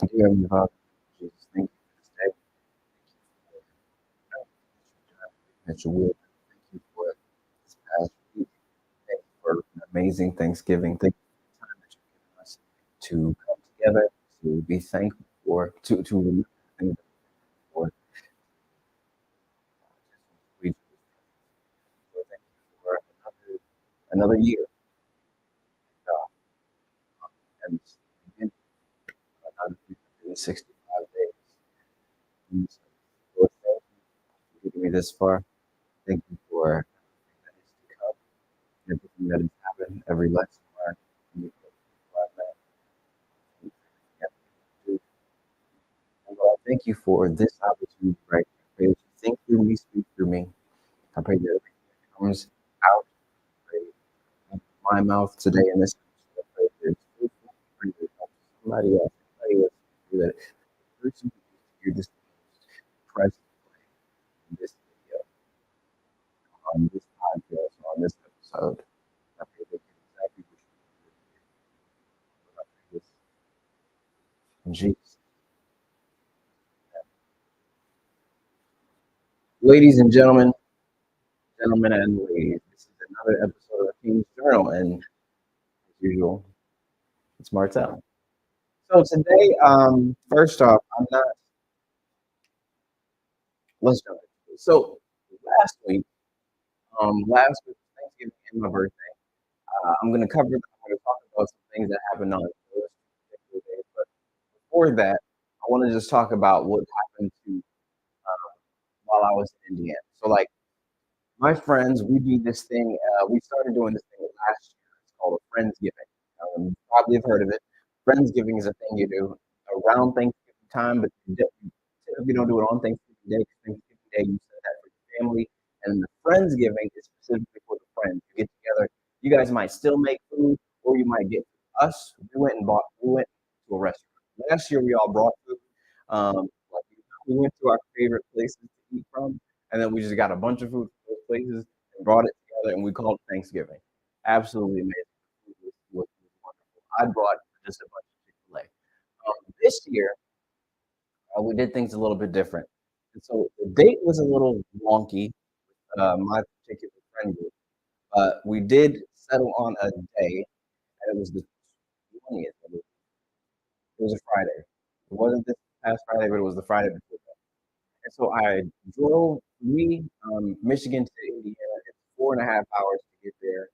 Dear Heavenly Father, Jesus, thank you for this day. Thank you for everything that you will. Thank you for this past week. Thank you for an amazing Thanksgiving. Thank you for the time that you've given us to come together, to be thankful for, to remember the things that we're thankful for. Just we thank you for another year, God, and again, another 365 days. And so, Lord, thank you for getting me this far. Thank you for everything that is to come, everything that has happened, every lesson learned. And you put that and everything and Lord, I thank you for this opportunity right now. I pray that you think through me, speak through me. I pray that everything that comes out, I pray out of my mouth today in this episode, I pray that it's fruitful. I pray that it helps somebody else. I pray that the person who needs to hear this present in this video, on this podcast, on this episode, I pray they get exactly what you need to hear. Lord, I pray this in Jesus' name. Ladies and gentlemen and ladies, this is another episode of King's Journal, and as usual, it's Martell. So today, first off, I'm not. Let's jump into it. So last week was Thanksgiving and my birthday. I'm gonna cover. I'm gonna talk about some things that happened on those particular days. But before that, I want to just talk about what happened to while I was in Indiana. So like my friends, we do this thing. We started doing this thing last year. It's called a Friendsgiving. You probably have heard of it. Friendsgiving is a thing you do around Thanksgiving time, but you typically don't do it on Thanksgiving Day. 'Cause Thanksgiving Day, you set that for your family, and the Friendsgiving is specifically for the friends. You get together. You guys might still make food, or you might get food. Us. We went to a restaurant. Last year, we all brought food. Like we went to our favorite places to eat from, and then we just got a bunch of food from those places and brought it together, and we called it Thanksgiving. Absolutely amazing. The food was wonderful. I brought just a bunch of Chick-fil-A. This year, we did things a little bit different. And so the date was a little wonky, my particular friend group, but we did settle on a day, and it was the 20th. It was a Friday. It wasn't this past Friday, but it was the Friday before that. And so I drove Michigan to Indiana. It's 4.5 hours to get there.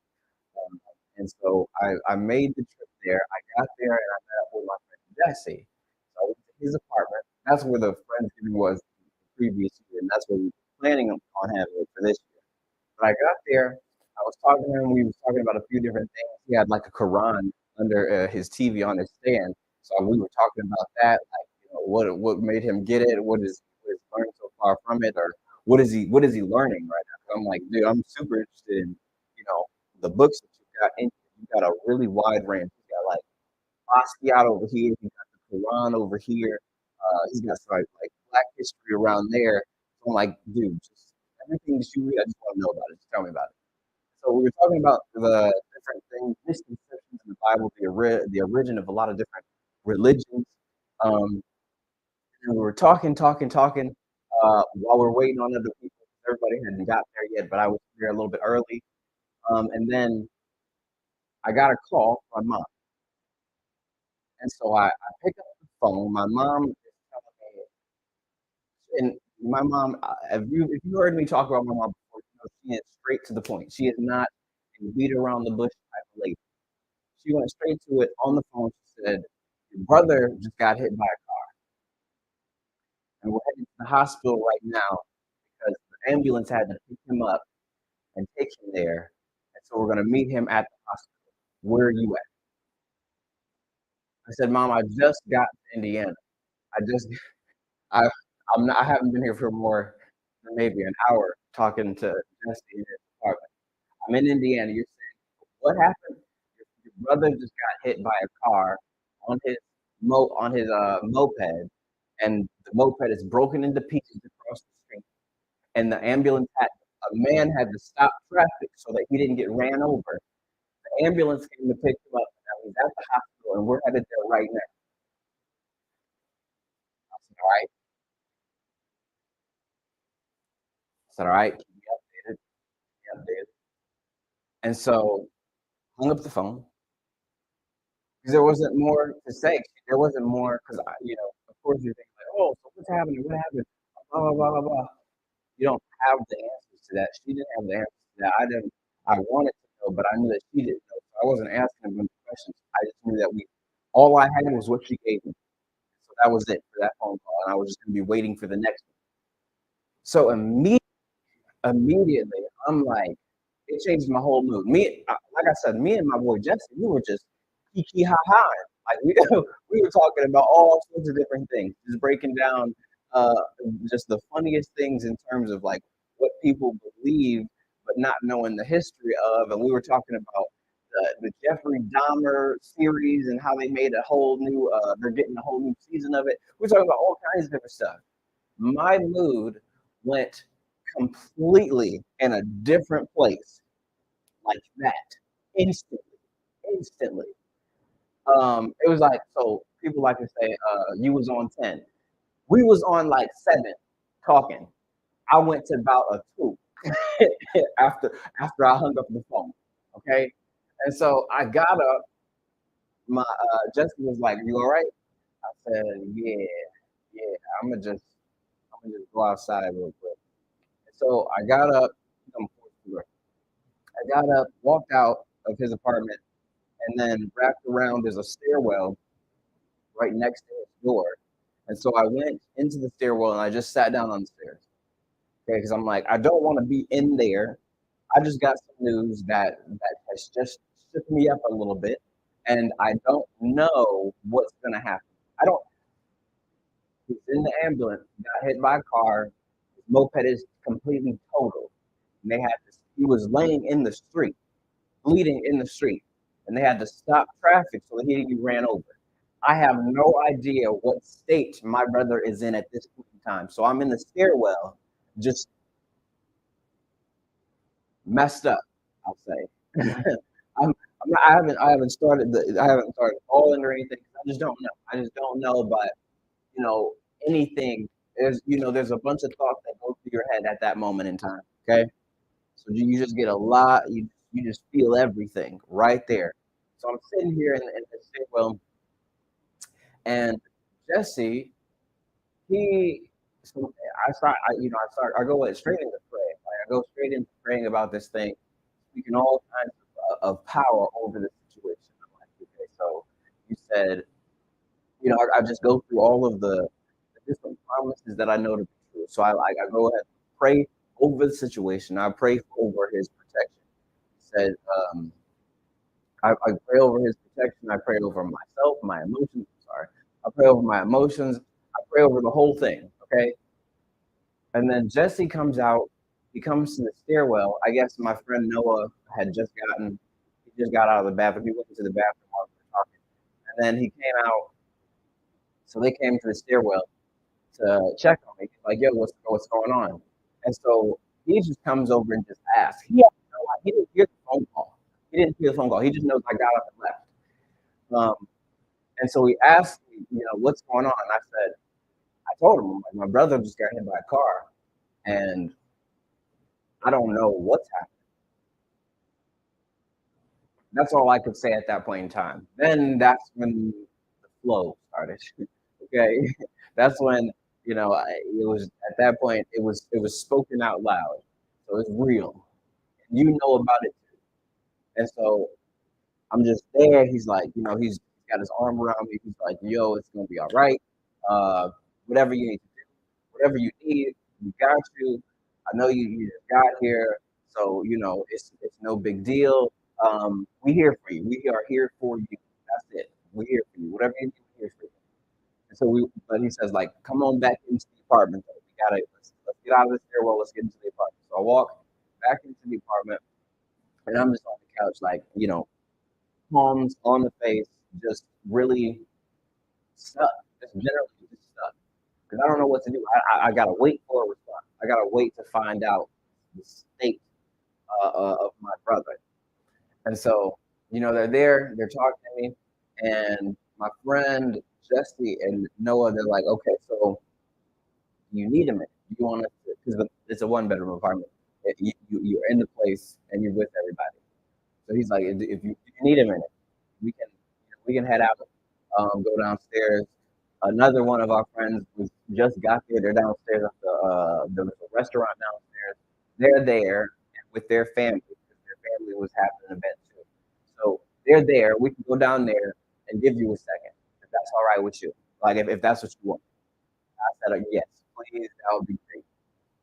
Um, and so I made the trip there. I got there and I met up with my friend Jesse. So I went to his apartment. That's where the Friendsgiving was the previous year, and that's where we were planning on having it for this year. When I got there, I was talking to him. We was talking about a few different things. He had like a Quran under his TV on his stand, so we were talking about that. Like, what made him get it? What is learned so far from it, or what is he learning right now? 'Cause I'm like, dude, I'm super interested in the books that you got in. You got a really wide range. You got like Basquiat over here. You got the Quran over here. He's got some like Black history around there. So I'm like, dude, just everything that you read, I just want to know about it. Just tell me about it. So we were talking about the different things, misconceptions in the Bible, the origin of a lot of different religions. Um, and we were talking, while we're waiting on other people. Everybody hadn't got there yet, but I was there a little bit early. And then I got a call from my mom. And so I pick up the phone. My mom is telling me, and my mom, if you heard me talk about my mom before, she is straight to the point. She is not a beat around the bush type of lady. She went straight to it on the phone. She said, "Your brother just got hit by a car, and we're heading to the hospital right now because the ambulance had to pick him up and take him there. And so we're going to meet him at the hospital. Where are you at?" I said, "Mom, I just got to Indiana. I just I I haven't been here for more than maybe an hour talking to Jesse in his apartment. I'm in Indiana. You're saying what happened? Your brother just got hit by a car on his moped, and the moped is broken into pieces across the street. And the ambulance had a man had to stop traffic so that he didn't get ran over. The ambulance came to pick him up. Now he's at the hospital, and we're headed there right now." All right. I said, all right, keep me updated, keep me updated. And so hung up the phone because there wasn't more to say. There wasn't more because of course you think like, oh, so what's happening? What happened? Blah blah blah blah blah. You don't have the answers to that. She didn't have the answers to that. I didn't. I wanted to know, but I knew that she didn't know. So I wasn't asking a bunch of questions. I just knew that we. All I had was what she gave me. So that was it for that phone call, and I was just going to be waiting for the next one. So immediately, I'm like, it changed my whole mood. Like I said, me and my boy Jesse, we were just kiki ha ha. Like we were talking about all sorts of different things, just breaking down uh, just the funniest things in terms of like what people believe, but not knowing the history of. And we were talking about the Jeffrey Dahmer series and how they made a whole new, they're getting a whole new season of it. We're talking about all kinds of different stuff. My mood went completely in a different place like that instantly, instantly. It was like so people like to say, you was on 10. We was on like 7 talking. I went to about a 2 after I hung up the phone. Okay. And so I got up, my Jessica was like, you all right? I said, yeah, yeah, I'm gonna just go outside real quick. So I got up, I'm I got up, walked out of his apartment, and then wrapped around. There's a stairwell right next to his door. And so I went into the stairwell and I just sat down on the stairs. Okay, because I'm like, I don't want to be in there. I just got some news that has just shook me up a little bit, and I don't know what's gonna happen. I don't. He's in the ambulance, got hit by a car. His moped is completely totaled. And they had to, he was laying in the street, bleeding in the street, and they had to stop traffic so that he didn't get ran over. I have no idea what state my brother is in at this point in time. So I'm in the stairwell, just messed up, I'll say. I haven't started falling or anything. I just don't know. I just don't know, but you know, anything. There's a bunch of thoughts that go through your head at that moment in time. Okay, so you just get a lot. You just feel everything right there. So I'm sitting here in the stairwell, and Jesse, he, so I go straight into prayer. Like I go straight into praying about this thing, speaking all kinds of power over the situation. I'm like, okay, so you said, I just go through all of the different promises that I know to be true. So I go ahead and pray over the situation. I pray over his protection. He said, I pray over his protection. I pray over myself, my emotions. Sorry. I pray over my emotions. I pray over the whole thing. Okay. And then Jesse comes out. He comes to the stairwell. I guess my friend Noah he just got out of the bathroom. He went into the bathroom while we were talking. And then he came out. So they came to the stairwell to check on me. Like, yo, what's going on? And so he just comes over and just asks. He didn't hear the phone call. He didn't hear the phone call. He just knows I got up and left. And so he asked me, what's going on? And I said, I told him, like, my brother just got hit by a car, and I don't know what's happening. That's all I could say at that point in time. Then that's when the flow started. Okay, that's when it was at that point it was spoken out loud, so it's real. You know about it too. And so I'm just there. He's like, he's got his arm around me. He's like, yo, it's gonna be all right. Uh, whatever you need to do, whatever you need, we got you. I know you just got here, so it's no big deal. We here for you. We are here for you. That's it. We're here for you. Whatever you need, we're here for you. And so but he says like, come on back into the apartment. Though. Let's get out of the stairwell. Let's get into the apartment. So I walk back into the apartment, and I'm just on the couch, like palms on the face, just really stuck. Just generally just stuck because I don't know what to do. I gotta wait for a response. I gotta wait to find out the state of my brother. And so, they're there, they're talking to me, and my friend Jesse and Noah, they're like, okay, so Do you need a minute? Do you want to? Because it's a one-bedroom apartment. You're in the place and you're with everybody. So he's like, if you need a minute, we can head out, go downstairs. Another one of our friends was just got there. They're downstairs at the restaurant downstairs. They're there with their family because their family was having an event too. So they're there. We can go down there and give you a second if that's all right with you. Like if that's what you want. I said, yes, please. That would be great.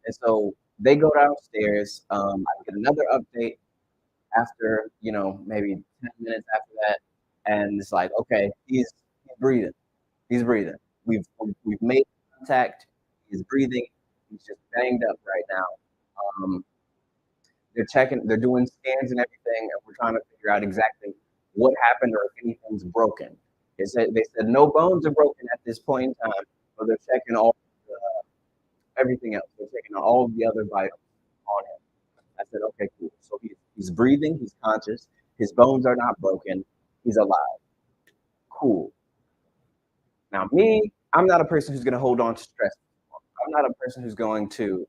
And so they go downstairs. I get another update after, maybe 10 minutes after that. And it's like, okay, he's breathing. He's breathing. We've made contact. He's breathing. He's just banged up right now. Um, they're checking, they're doing scans and everything, and we're trying to figure out exactly what happened or if anything's broken. They said no bones are broken at this point in time, but they're checking everything else. They're checking all of the other vitals on him. I said, okay, cool. So he's breathing, he's conscious, his bones are not broken, he's alive. Cool. Now, me, I'm not a person who's going to hold on to stress. I'm not a person who's going to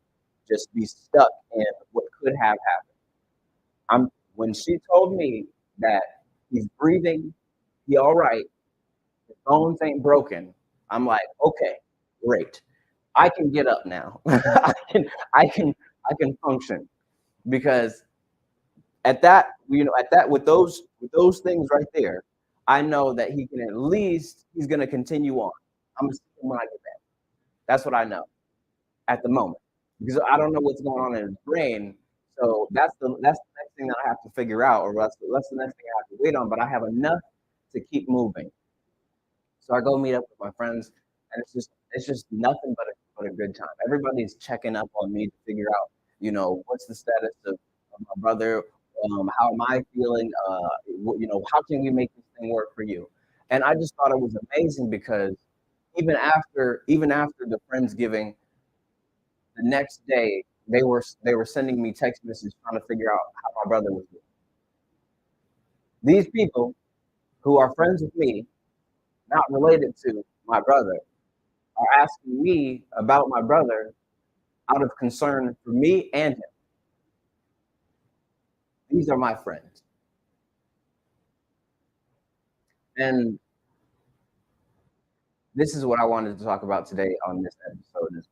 just be stuck in what could have happened. When she told me that he's breathing, he all right, his bones ain't broken. I'm like, okay, great. I can get up now. I can function because at that with those things right there, I know that he's gonna continue on. I'm gonna see him when I get back. That's what I know at the moment because I don't know what's going on in his brain. So that's the next thing that I have to figure out, or that's the next thing I have to wait on. But I have enough to keep moving. So I go meet up with my friends, and it's just nothing but a good time. Everybody's checking up on me to figure out, what's the status of my brother. How am I feeling? How can we make this thing work for you? And I just thought it was amazing because even after the Friendsgiving, the next day they were sending me text messages trying to figure out how my brother was doing. These people who are friends with me, not related to my brother, are asking me about my brother out of concern for me and him. These are my friends. And this is what I wanted to talk about today on this episode is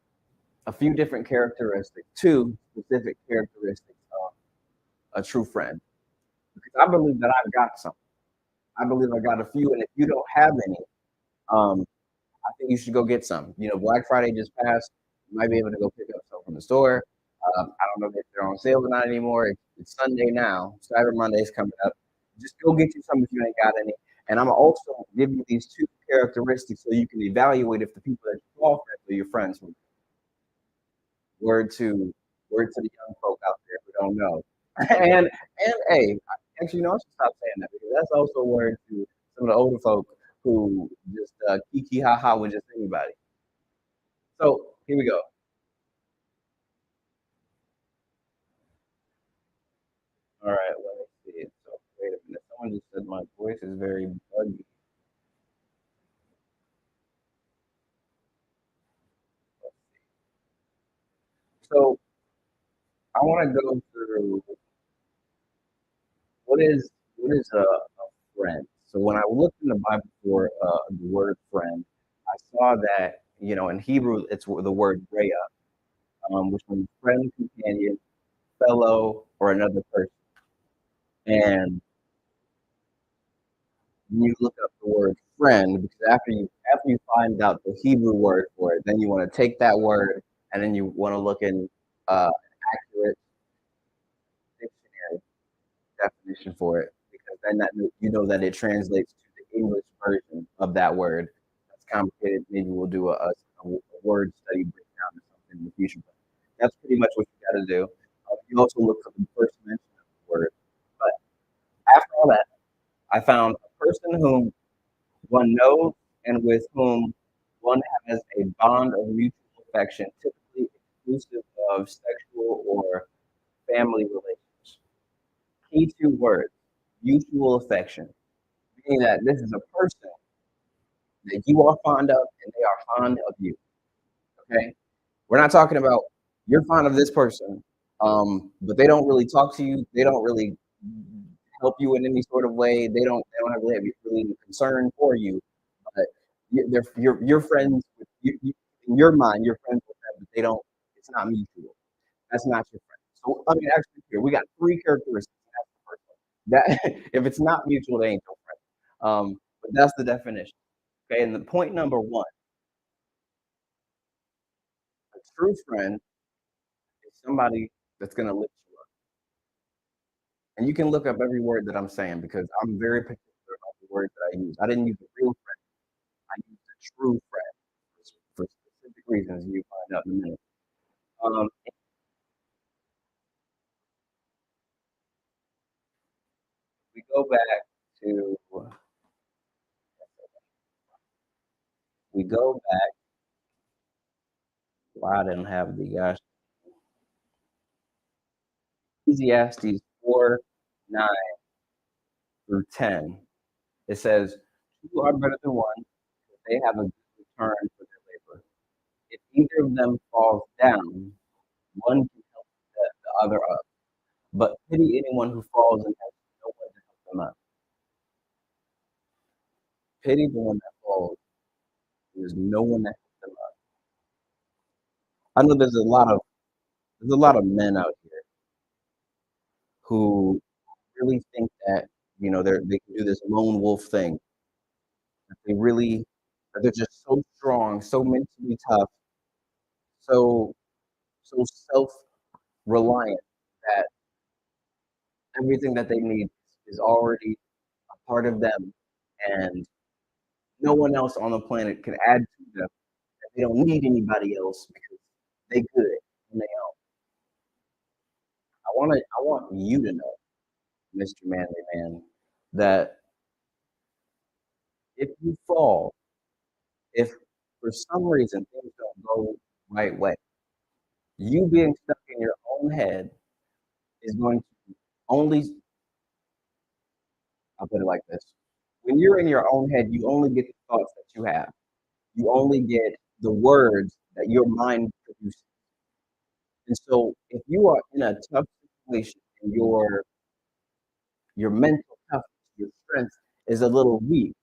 a few different characteristics, two specific characteristics of a true friend. Because I believe that I've got some. I believe I got a few, and if you don't have any, um, I think you should go get some. Black Friday just passed. You might be able to go pick up some from the store. I don't know if they're on sale or not anymore. It's Sunday now. Cyber Monday is coming up. Just go get you some if you ain't got any. And I'm also give you these two characteristics so you can evaluate if the people that you call friends are your friends. Word to word to the young folk out there who don't know. And hey, actually, I should stop saying that because that's also a word to some of the older folk who just kiki ha ha with just anybody. So here we go. All right, let me see it. So wait a minute. Someone just said my voice is very buggy. So I want to go through what is a friend. So when I looked in the Bible for the word friend, I saw that in Hebrew it's the word "rea," which means friend, companion, fellow, or another person. And when you look up the word friend, because after you find out the Hebrew word for it, then you want to take that word and then you want to look in an accurate dictionary definition for it, because then you know that it translates to the English version of that word. That's complicated. Maybe we'll do a word study breakdown or something in the future. But that's pretty much what you got to do. You also look for the first mention of the word. But after all that, I found a person whom one knows and with whom one has a bond of mutual affection, typically exclusive of sexual or family relations. Key two words: mutual affection, meaning that this is a person that you are fond of and they are fond of you. Okay. We're not talking about you're fond of this person, but they don't really talk to you. They don't really help you in any sort of way. They don't have really any concern for you. But you're friends with in your mind. You're friends with them, but they don't. It's not mutual. That's not your friend. So I mean, actually, here we got three characteristics. That's the first one. That if it's not mutual, they ain't your friend. But that's the definition. Okay, and the point number one, a true friend is somebody that's gonna lift you up. And you can look up every word that I'm saying because I'm very particular about the words that I use. I didn't use a real friend. I used a true friend for specific reasons you find out in a minute. If we go back to we go back. Well, I didn't have the gosh. Ecclesiastes 4:9 through 10. It says, two are better than one, because they have a good return for their labor. If either of them falls down, one can help the other up. But pity anyone who falls and has no one to help them up. Pity the one that falls, there's no one to help them up. I know there's a lot of men out here who really think that they can do this lone wolf thing. That they're just so strong, so mentally tough, so self reliant that everything that they need is already a part of them, and no one else on the planet can add to them. They don't need anybody else because they good and they own. I want you to know, Mr. Manly Man, that if you fall, if for some reason things don't go the right way, you being stuck in your own head is going to only, I'll put it like this. When you're in your own head, you only get the thoughts that you have. You only get the words that your mind produces. And so if you are in a tough situation and your mental toughness, your strength is a little weak,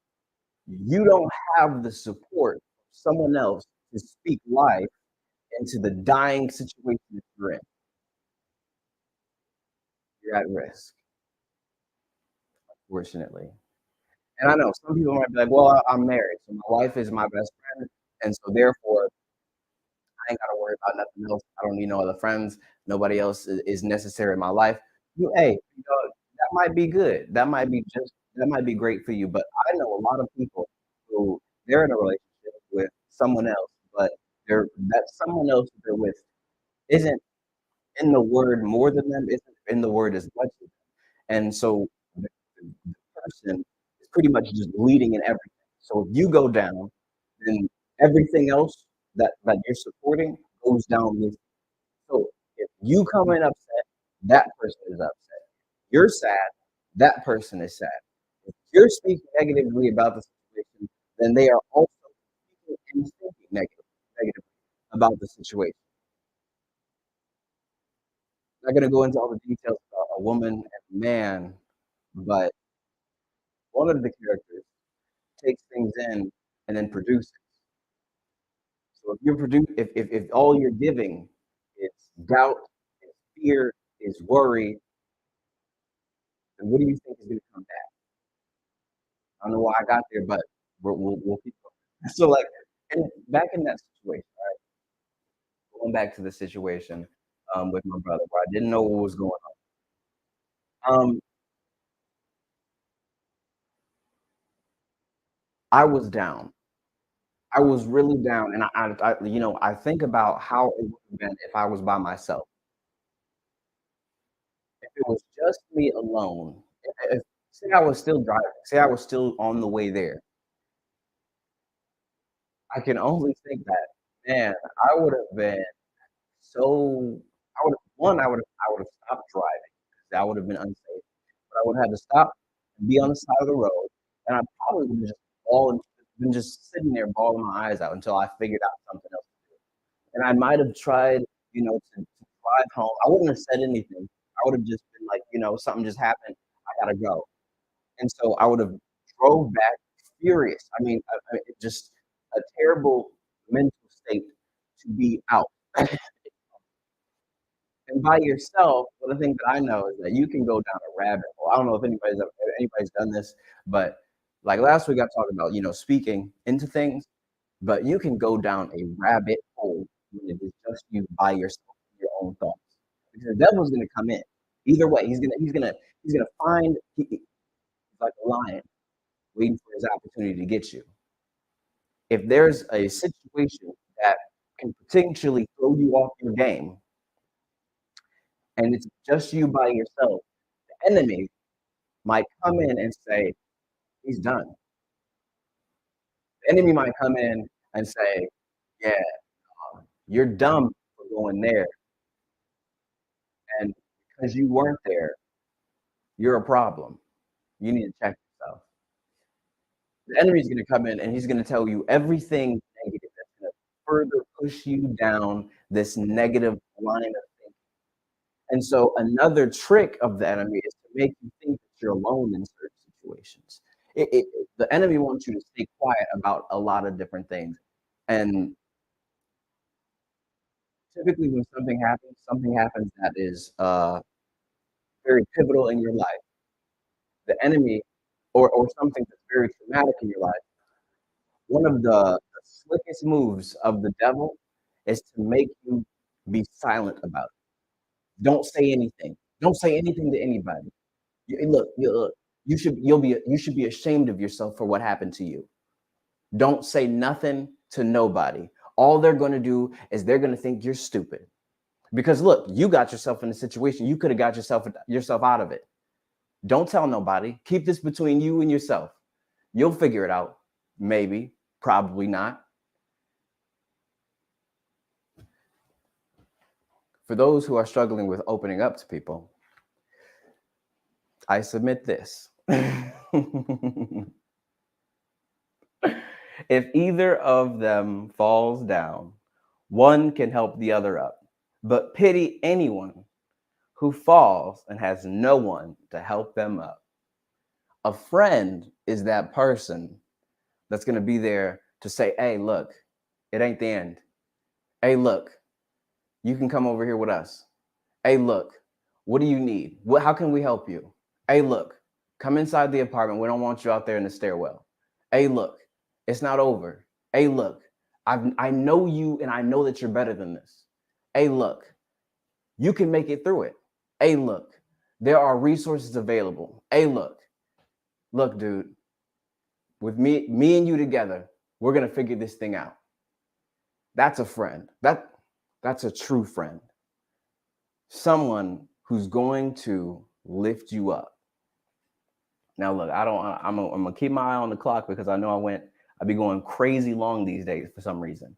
you don't have the support of someone else to speak life into the dying situation that you're in. You're at risk, fortunately. And I know some people might be like, well, I'm married, so my wife is my best friend. And so therefore, I ain't got to worry about nothing else. I don't need no other friends. Nobody else is necessary in my life. Hey, that might be good. That might be great for you. But I know a lot of people who they're in a relationship with someone else, but that someone else that they're with isn't in the word more than them, isn't in the word as much as them. And so the person is pretty much just leading in everything. So if you go down, then everything else that you're supporting goes down with you. So if you come in upset, that person is upset. You're sad, that person is sad. If you're speaking negatively about the situation, then they are also speaking and thinking negatively about the situation. I'm not going to go into all the details about a woman and a man, but one of the characters takes things in and then produces. So if all you're giving is doubt, is fear, is worry, then what do you think is going to come back? I don't know why I got there, but we'll keep going. So like, and back in that situation, going back to the situation with my brother, where I didn't know what was going on. I was down. I was really down, and I think about how it would have been if I was by myself. If it was just me alone, if say I was still driving, say I was still on the way there, I can only think that, man, I would have been so I would have stopped driving, 'cause that would have been unsafe, but I would have had to stop and be on the side of the road, and I probably would have just been just sitting there bawling my eyes out until I figured out something else to do, And I might have tried, to drive home. I wouldn't have said anything. I would have just been like, something just happened. I gotta go. And so I would have drove back furious. I mean, it just a terrible mental state to be out. And by yourself, one of the things that I know is that you can go down a rabbit hole. I don't know if anybody's done this, but like last week I talked about, speaking into things, but you can go down a rabbit hole when it is just you by yourself, your own thoughts. Because the devil's gonna come in. Either way, he's gonna find he's like a lion waiting for his opportunity to get you. If there's a situation that can potentially throw you off your game and it's just you by yourself, the enemy might come in and say, he's done. The enemy might come in and say, yeah, you're dumb for going there. And because you weren't there, you're a problem. You need to check yourself. The enemy's going to come in and he's going to tell you everything negative that's going to further push you down this negative line of thinking. And so another trick of the enemy is to make you think that you're alone in certain situations. The enemy wants you to stay quiet about a lot of different things. And typically when something happens that is very pivotal in your life, the enemy or something that's very traumatic in your life, one of the slickest moves of the devil is to make you be silent about it. Don't say anything. Don't say anything to anybody. Look, you should be ashamed of yourself for what happened to you. Don't say nothing to nobody. All they're going to do is they're going to think you're stupid. Because look, you got yourself in a situation. You could have got yourself out of it. Don't tell nobody. Keep this between you and yourself. You'll figure it out. Maybe, probably not. For those who are struggling with opening up to people, I submit this. If either of them falls down, one can help the other up. But pity anyone who falls and has no one to help them up. A friend is that person that's going to be there to say, hey, look, it ain't the end. Hey, look, you can come over here with us. Hey, look, what do you need? How can we help you? Hey, look, come inside the apartment. We don't want you out there in the stairwell. Hey, look, it's not over. Hey, look, I know you and I know that you're better than this. Hey, look, you can make it through it. Hey, look, there are resources available. Hey, look, dude, with me and you together, we're going to figure this thing out. That's a friend. That's a true friend. Someone who's going to lift you up. Now, look, I'm gonna keep my eye on the clock because I know I'd be going crazy long these days for some reason.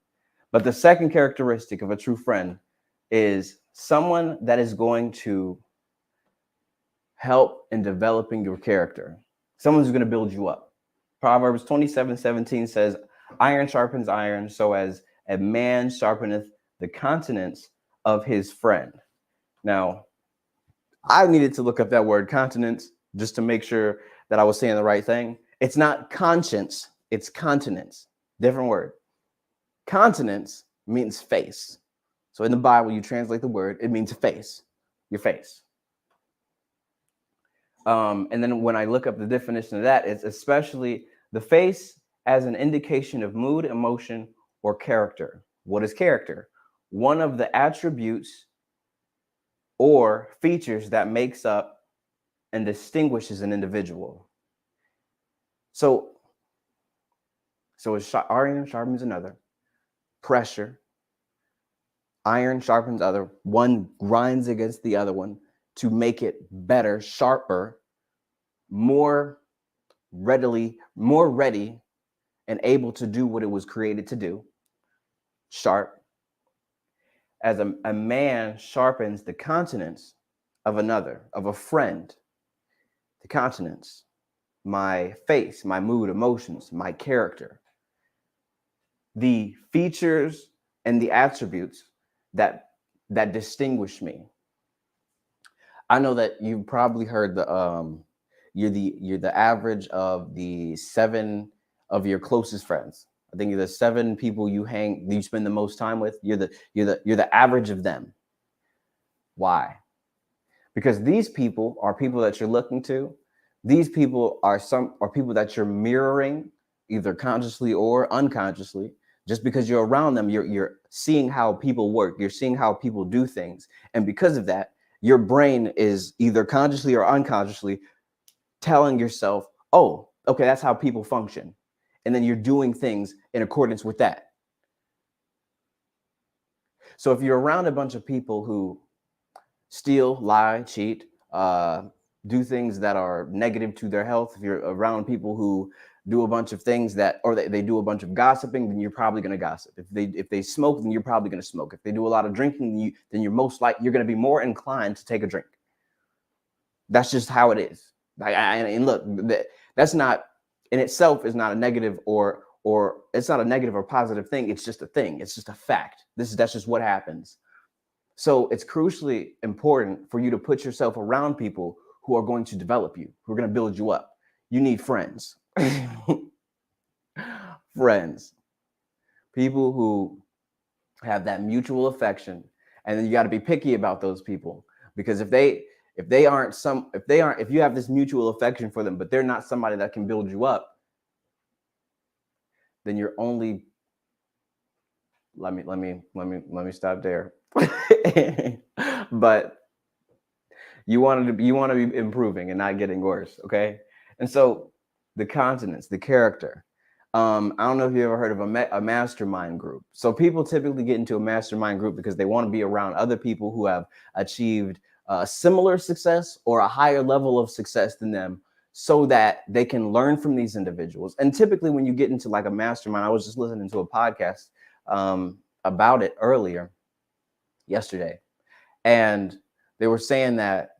But the second characteristic of a true friend is someone that is going to help in developing your character. Someone who's going to build you up. Proverbs 27:17 says, iron sharpens iron, so as a man sharpeneth the countenance of his friend. Now, I needed to look up that word continence just to make sure that I was saying the right thing. It's not conscience, it's continence. Different word. Continence means face. So in the Bible, you translate the word, it means face, your face. And then when I look up the definition of that, it's especially the face as an indication of mood, emotion, or character. What is character? One of the attributes or features that makes up and distinguishes an individual. So iron sharpens another. Pressure. Iron sharpens other. One grinds against the other one to make it better, sharper, more ready, and able to do what it was created to do. Sharp. As a man sharpens the countenance of another, of a friend, the countenance, my face, my mood, emotions, my character. The features and the attributes that distinguish me. I know that you've probably heard you're the average of the 7 of your closest friends. I think you're the 7 people you spend the most time with. You're the average of them. Why? Because these people are people that you're looking to. These people are people that you're mirroring, either consciously or unconsciously. Just because you're around them, you're seeing how people work. You're seeing how people do things. And because of that, your brain is either consciously or unconsciously telling yourself, oh, okay, that's how people function. And then you're doing things in accordance with that. So if you're around a bunch of people who steal, lie, cheat, do things that are negative to their health, if you're around people who do a bunch of things they do a bunch of gossiping, then you're probably going to gossip. If they smoke, then you're probably going to smoke. If they do a lot of drinking, then you're going to be more inclined to take a drink. That's just how it is. And look, that's not in itself is not a negative or it's not a negative or positive thing. It's just a thing. It's just a fact. That's just what happens. So it's crucially important for you to put yourself around people who are going to develop you, who are going to build you up. You need friends. Friends. People who have that mutual affection. And then you got to be picky about those people, because if you have this mutual affection for them, but they're not somebody that can build you up, then you're only let me stop there. But you want to be improving and not getting worse, okay? And so the continents, the character. I don't know if you ever heard of a mastermind group. So people typically get into a mastermind group because they want to be around other people who have achieved similar success or a higher level of success than them, so that they can learn from these individuals. And typically when you get into like a mastermind, I was just listening to a podcast about it yesterday, and they were saying that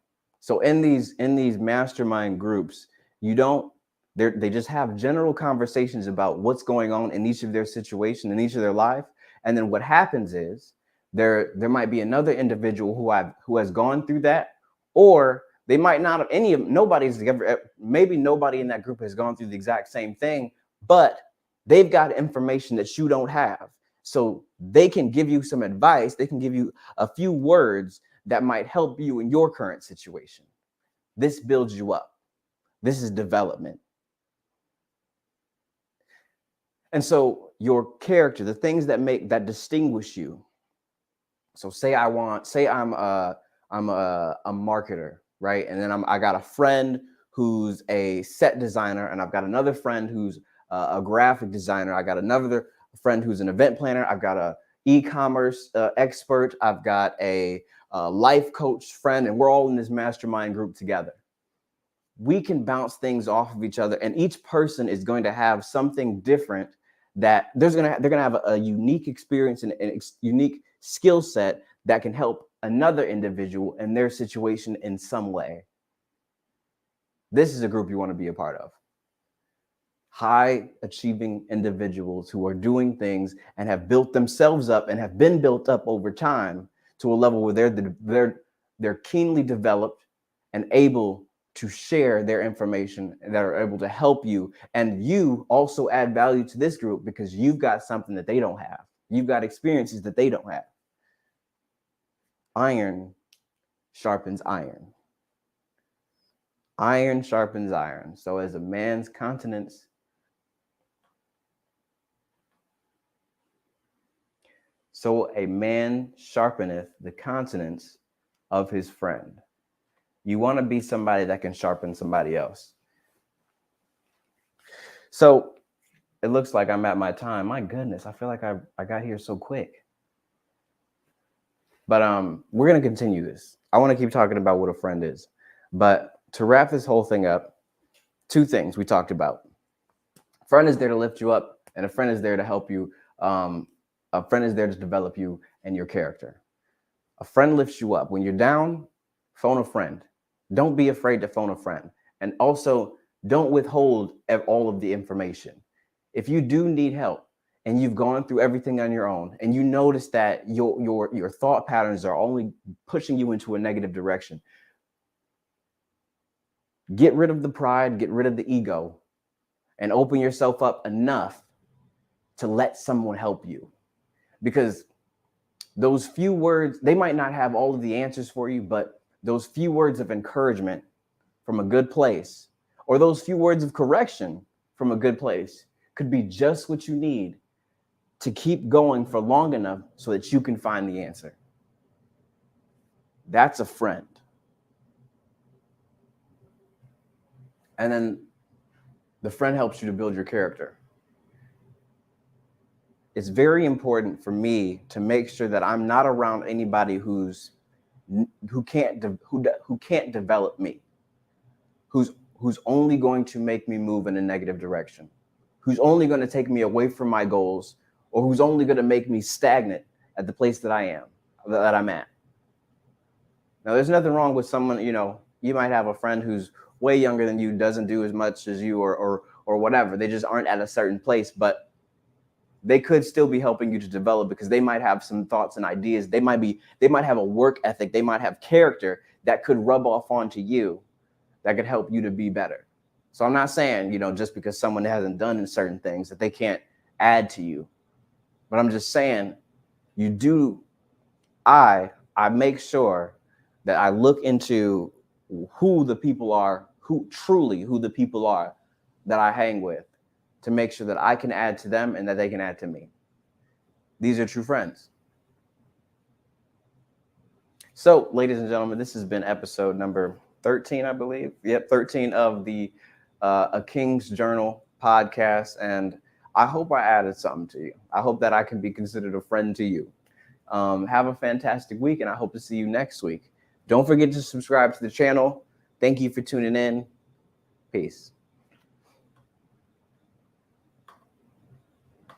so in these mastermind groups, they just have general conversations about what's going on in each of their situation, in each of their life. And then what happens is there might be another individual who has gone through that, or they might not have maybe nobody in that group has gone through the exact same thing, but they've got information that you don't have. So they can give you some advice. They can give you a few words that might help you in your current situation. This builds you up. This is development. And so your character, the things that distinguish you. So say I'm a marketer, right? And then I got a friend who's a set designer, and I've got another friend who's a graphic designer. I got another friend who's an event planner. I've got a e-commerce expert. I've got a life coach friend, and we're all in this mastermind group together. We can bounce things off of each other, and each person is going to have something different that they're going to have a unique experience and a unique skill set that can help another individual in their situation in some way. This is a group you want to be a part of. High achieving individuals who are doing things and have built themselves up and have been built up over time to a level where they're keenly developed and able to share their information, and that are able to help you. And you also add value to this group because you've got something that they don't have. You've got experiences that they don't have. Iron sharpens iron. Iron sharpens iron. So as a man's countenance, so a man sharpeneth the countenance of his friend. You want to be somebody that can sharpen somebody else. So it looks like I'm at my time. My goodness, I feel like I got here so quick. But we're going to continue this. I want to keep talking about what a friend is. But to wrap this whole thing up, 2 things we talked about. A friend is there to lift you up, and a friend is there to help you. A friend is there to develop you and your character. A friend lifts you up. When you're down, phone a friend. Don't be afraid to phone a friend. And also, don't withhold all of the information. If you do need help, and you've gone through everything on your own, and you notice that your thought patterns are only pushing you into a negative direction, get rid of the pride, get rid of the ego, and open yourself up enough to let someone help you. Because those few words, they might not have all of the answers for you, but those few words of encouragement from a good place, or those few words of correction from a good place, could be just what you need to keep going for long enough so that you can find the answer. That's a friend. And then the friend helps you to build your character. It's very important for me to make sure that I'm not around anybody who can't develop me, who's only going to make me move in a negative direction, who's only going to take me away from my goals, or who's only going to make me stagnant at the place that I'm at. Now, there's nothing wrong with someone, you might have a friend who's way younger than you, doesn't do as much as you, or whatever. They just aren't at a certain place, but they could still be helping you to develop, because they might have some thoughts and ideas. They might have a work ethic. They might have character that could rub off onto you, that could help you to be better. So I'm not saying, just because someone hasn't done certain things that they can't add to you. But I'm just saying, I make sure that I look into who the people are that I hang with, to make sure that I can add to them and that they can add to me. These are true friends. So, ladies and gentlemen, this has been episode number 13, I believe. Yep, 13 of the AKingsJournal podcast. And I hope I added something to you. I hope that I can be considered a friend to you. Have a fantastic week, and I hope to see you next week. Don't forget to subscribe to the channel. Thank you for tuning in. Peace.